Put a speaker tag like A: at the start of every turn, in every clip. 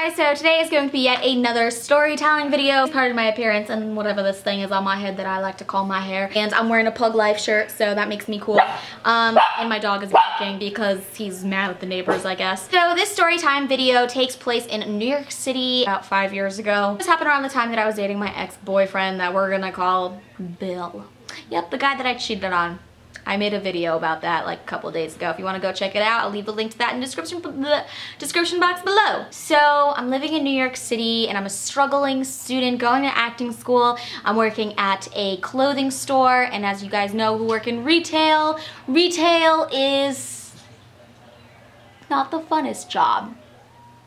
A: guys, so today is going to be yet another storytelling video. Pardon my appearance and whatever this thing is on my head that I like to call my hair. And I'm wearing a Pug Life shirt, so that makes me cool. And my dog is barking because he's mad at the neighbors, I guess. So this story time video takes place in New York City about 5 years ago. This happened around the time that I was dating my ex-boyfriend that we're gonna call Bill. Yep, the guy that I cheated on. I made a video about that like a couple days ago. If you want to go check it out, I'll leave the link to that in the description box below. So I'm living in New York City and I'm a struggling student going to acting school. I'm working at a clothing store, and as you guys know who work in retail, retail is not the funnest job.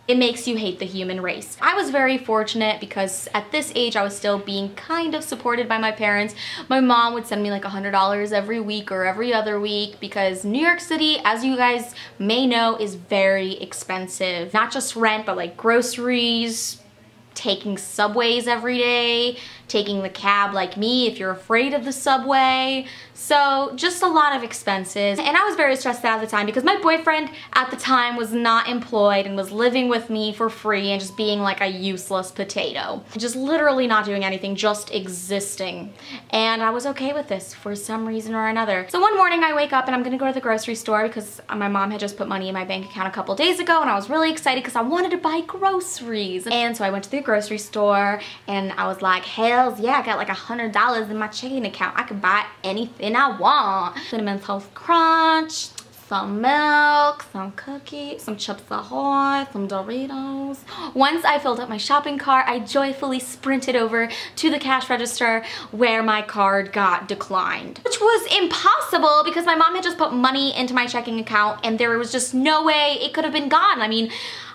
A: It makes you hate the human race. I was very fortunate because at this age I was still being kind of supported by my parents. My mom would send me like $100 every week or every other week because New York City, as you guys may know, is very expensive. Not just rent, but like groceries, taking subways every day, taking the cab like me if you're afraid of the subway. So just a lot of expenses. And I was very stressed out at the time because my boyfriend at the time was not employed and was living with me for free and just being like a useless potato. Just literally not doing anything, just existing. And I was okay with this for some reason or another. So one morning I wake up and I'm gonna go to the grocery store because my mom had just put money in my bank account a couple days ago, and I was really excited because I wanted to buy groceries. And so I went to the grocery store and I was like, hells yeah, I got like $100 in my checking account. I can buy anything I want. Cinnamon Toast Crunch, some milk, some cookies, some Chips Ahoy, some Doritos. Once I filled up my shopping cart, I joyfully sprinted over to the cash register where my card got declined. Which was impossible because my mom had just put money into my checking account and there was just no way it could have been gone. I mean,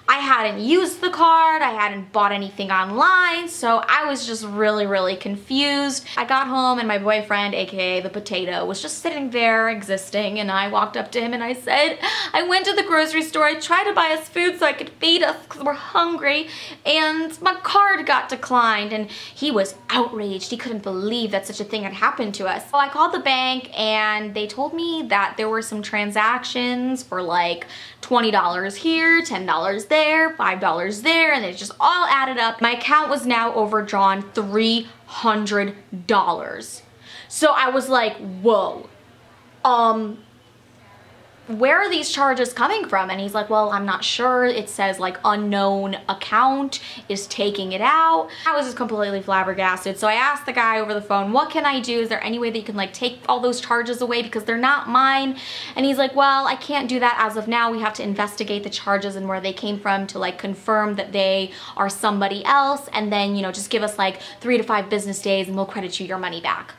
A: I hadn't used the card, I hadn't bought anything online, so I was just really confused. I got home and my boyfriend, aka the potato, was just sitting there existing, and I walked up to him and I said, I went to the grocery store, I tried to buy us food so I could feed us because we're hungry, and my card got declined. And he was outraged. He couldn't believe that such a thing had happened to us. So I called the bank and they told me that there were some transactions for like $20 here, $10 there, $5 there, and it just all added up. My account was now overdrawn $300. So I was like, whoa, where are these charges coming from? And he's like, well, I'm not sure. It says like unknown account is taking it out. I was just completely flabbergasted. So I asked the guy over the phone, what can I do? Is there any way that you can like take all those charges away because they're not mine? And he's like, well, I can't do that as of now. We have to investigate the charges and where they came from to like confirm that they are somebody else. And then, you know, just give us like 3 to 5 business days and we'll credit you your money back.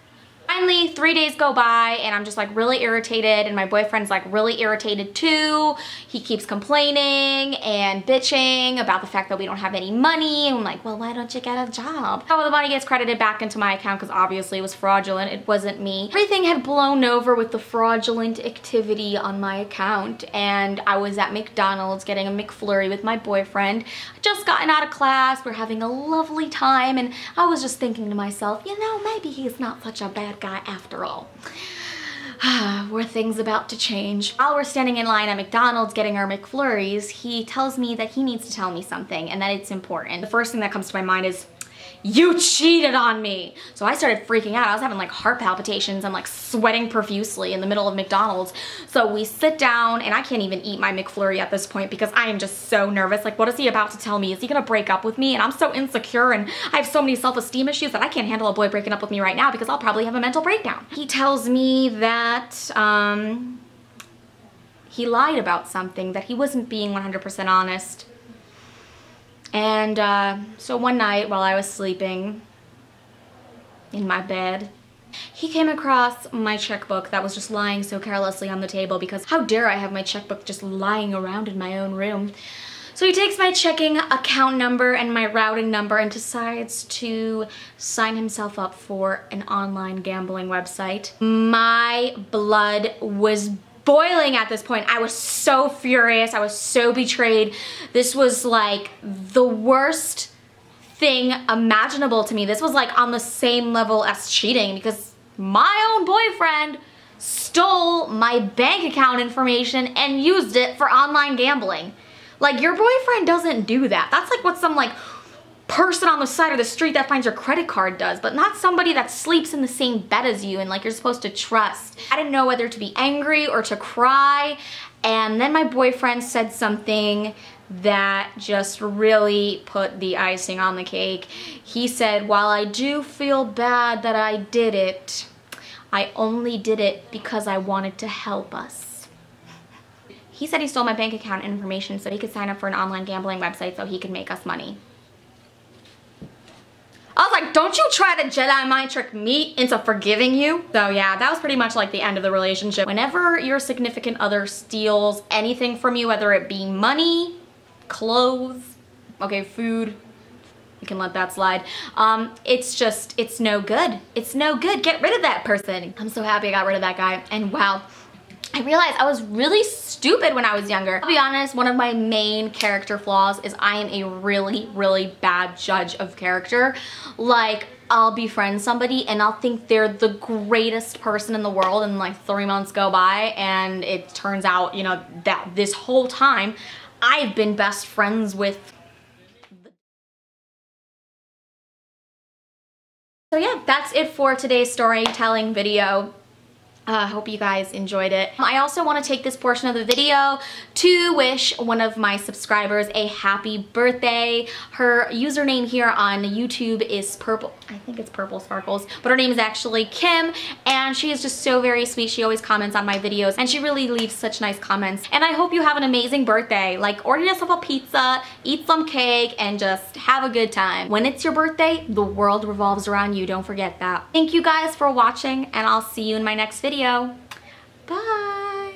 A: Finally, 3 days go by and I'm just like really irritated, and my boyfriend's like really irritated too. He keeps complaining and bitching about the fact that we don't have any money, and I'm like, well, why don't you get a job? How the money gets credited back into my account because obviously it was fraudulent. It wasn't me. Everything had blown over with the fraudulent activity on my account, and I was at McDonald's getting a McFlurry with my boyfriend. I just gotten out of class. We're having a lovely time, and I was just thinking to myself, you know, maybe he's not such a bad guy after all. Were things about to change? While we're standing in line at McDonald's getting our McFlurries, he tells me that he needs to tell me something and that it's important. The first thing that comes to my mind is, you cheated on me. So I started freaking out. I was having like heart palpitations. I'm like sweating profusely in the middle of McDonald's. So we sit down and I can't even eat my McFlurry at this point because I am just so nervous. Like, what is he about to tell me? Is he gonna break up with me? And I'm so insecure and I have so many self-esteem issues that I can't handle a boy breaking up with me right now because I'll probably have a mental breakdown. He tells me that he lied about something, that he wasn't being 100% honest. And so one night while I was sleeping in my bed, he came across my checkbook that was just lying so carelessly on the table because how dare I have my checkbook just lying around in my own room. So he takes my checking account number and my routing number and decides to sign himself up for an online gambling website. My blood was boiling at this point. I was so furious. I was so betrayed. This was like the worst thing imaginable to me. This was like on the same level as cheating because my own boyfriend stole my bank account information and used it for online gambling. Like, your boyfriend doesn't do that. That's like what some like person on the side of the street that finds your credit card does, but not somebody that sleeps in the same bed as you and like you're supposed to trust. I didn't know whether to be angry or to cry, and then my boyfriend said something that just really put the icing on the cake. He said, "While I do feel bad that I did it, I only did it because I wanted to help us." He said he stole my bank account information so he could sign up for an online gambling website so he could make us money. I was like, don't you try to Jedi mind trick me into forgiving you. So yeah, that was pretty much like the end of the relationship. Whenever your significant other steals anything from you, whether it be money, clothes, okay, food, you can let that slide. It's no good. It's no good. Get rid of that person. I'm so happy I got rid of that guy. And wow, I realized I was really stupid when I was younger. I'll be honest, one of my main character flaws is I am a really, really bad judge of character. Like, I'll befriend somebody and I'll think they're the greatest person in the world, and like 3 months go by and it turns out, you know, that this whole time I've been best friends with So yeah, that's it for today's storytelling video. I hope you guys enjoyed it. I also want to take this portion of the video to wish one of my subscribers a happy birthday. Her username here on YouTube is Purple, I think it's Purple Sparkles, but her name is actually Kim, and she is just so very sweet. She always comments on my videos and she really leaves such nice comments. And I hope you have an amazing birthday. Like, order yourself a pizza, eat some cake, and just have a good time. When it's your birthday, the world revolves around you. Don't forget that. Thank you guys for watching, and I'll see you in my next video. Bye.